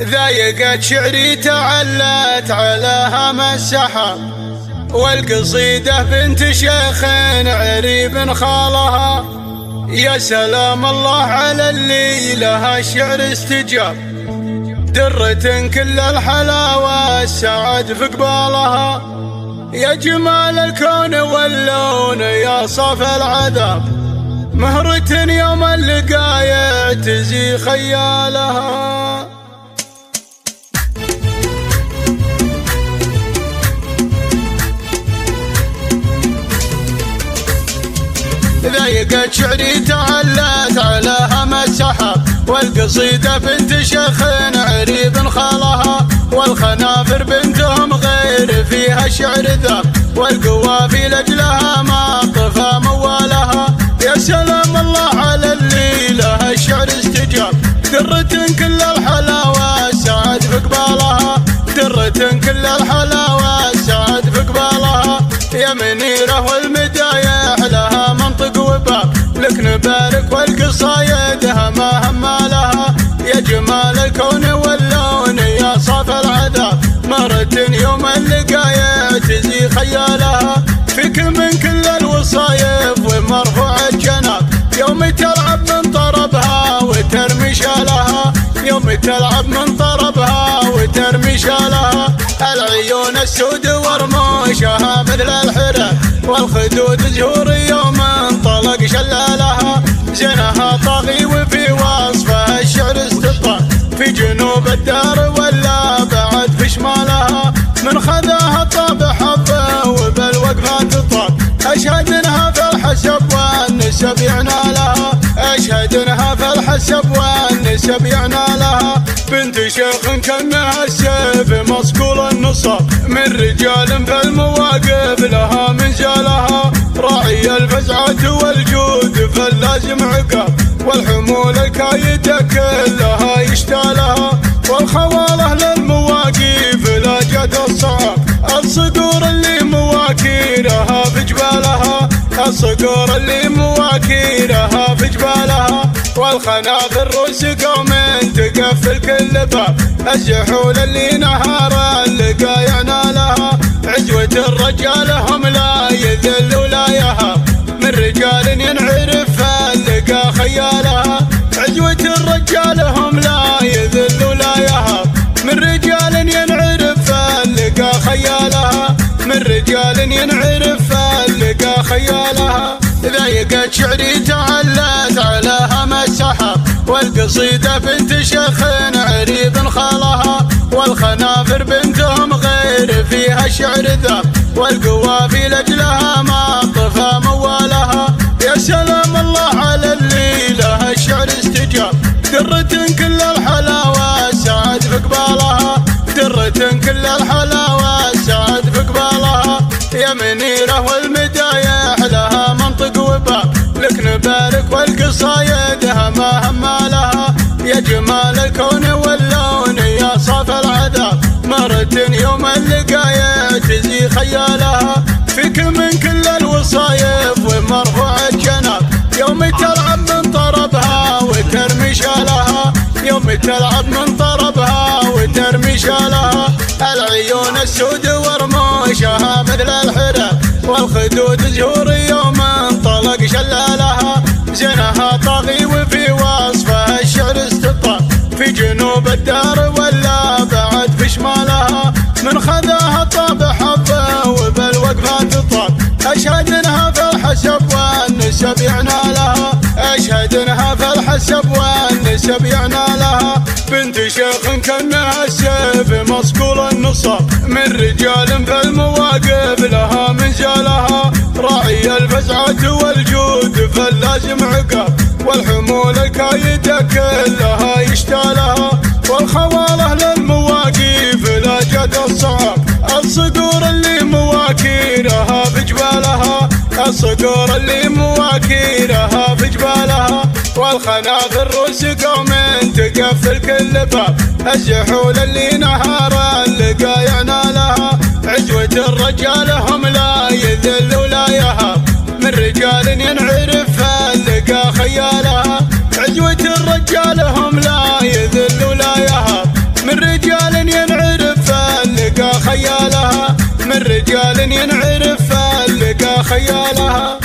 ذايقت شعري تعلت على هم السحاب، والقصيدة بنت شيخ عريب خالها. يا سلام الله على اللي لها الشعر استجاب، درة كل الحلاوة السعد في قبالها. يا جمال الكون واللون يا صف العذاب، مهرة يوم اللقايا تزي خيالها. ذايقت شعري تعلت على هم السحاب، والقصيدة بنت شيخ عريب خالها. والخنافر بنتهم غير فيها شعر ذاب، والقوافي لأجلها ما طفى موالها. يا سلام الله على اللي لها الشعر استجاب، درة كل الحلاوة السعد في قبالها. درة كل الحلاوة السعد في قبالها. يا منيرة والمدايح لها منطق وباب، لك نبارك والقصايد هما همالها. يا جمال الكون واللون يا صاف العذاب، مرة يوم اللقايا تزي خيالها. فيك من كل الوصايف ومرفوع الجناب، يوم تلعب من طربها وترمي شالها. يوم تلعب من طربها وترمي شالها. العيون السود ورموشها مثل الحرة، والخدود زهور يوم انطلق شلالها. زينها طاغي وفي وصفها الشعر استطاع، في جنوب الدار ولا بعد في شمالها. من خذاها طاب حبه وبالوقفات طاب، أشهد انها في الحسب والنسب يعنالها. أشهد انها في الحسب والنسب يعنالها. بنت شيخ كانها السيف مصقول النصاب، من رجال في المواقف لها منزالها. راعي الفزعة والجود فاللازم عقاب، والحمول الكايدة كلها يشتالها. والخواله للمواقف لا جد الصعب، الصقور اللي مواكيرها في جبالها. الصقور اللي مواكيرها في جبالها. والخنافر رؤوس قوم تقفل كل باب، الزحول اللي نهار اللقا يعنالها. عزوة الرجال هم لا يذل ولا يهاب، من رجال ينعرف اللقا خيالها. عزوة الرجال هم لا يذل ولا يهاب، من رجال ينعرف اللقا خيالها. من رجال ينعرف اللقا خيالها. ذايقت شعري تعلت على هم السحاب، والقصيدة بنت شيخ عريب خالها. والخنافر بنتهم غير فيها شعر ذاب، والقوافي لأجلها ما طفى موالها. يا سلام الله على اللي لها الشعر استجاب، درة كل الحلاوة السعد في قبالها. درة كل الحلاوة السعد في قبالها. يا منيرة والمدايح لها منطق وباب، لك نبارك والقصايد هما همالها. يا جمال الكون واللون يا صاف العذاب، مرة يوم اللقايا تزي خيالها. فيك من كل الوصايف ومرفوع الجناب، يوم تلعب من طربها وترمي شالها. يوم تلعب من طربها وترمي شالها. العيون السود ورموشها مثل الحرة، والخدود زهور يوم انطلق شلالها. زينها طاغي وفي وصفها الشعر استطاع، في جنوب الدار ولا بعد في شمالها. من خذاها طاب حبه وبالوقفات طاب، أشهد انها في الحسب والنسب يعنالها. أشهد انها في الحسب والنسب يعنالها. بنت شيخ كانها السيف مصقول النصاب، من رجال في المواقف لها منزالها. راعي الفزعة والجود فاللازم عقاب، والحمول الكايدة كلها يشتالها. والخواله للمواقف لا جد الصعب، الصقور اللي مواكيرها في جبالها. الصقور اللي مواكيرها في جبالها. والخنافر رؤوس قوم تقفل كل باب، الزحول اللي نهار اللقا يعنالها. عزوة الرجال هم لا يذل ولا يهاب، من رجال ينعرف اللقا خيالها. عزوة الرجال هم لا يذل ولا يهاب، من رجال ينعرف فاللقى خيالها، من رجال ينعرف فاللقى خيالها.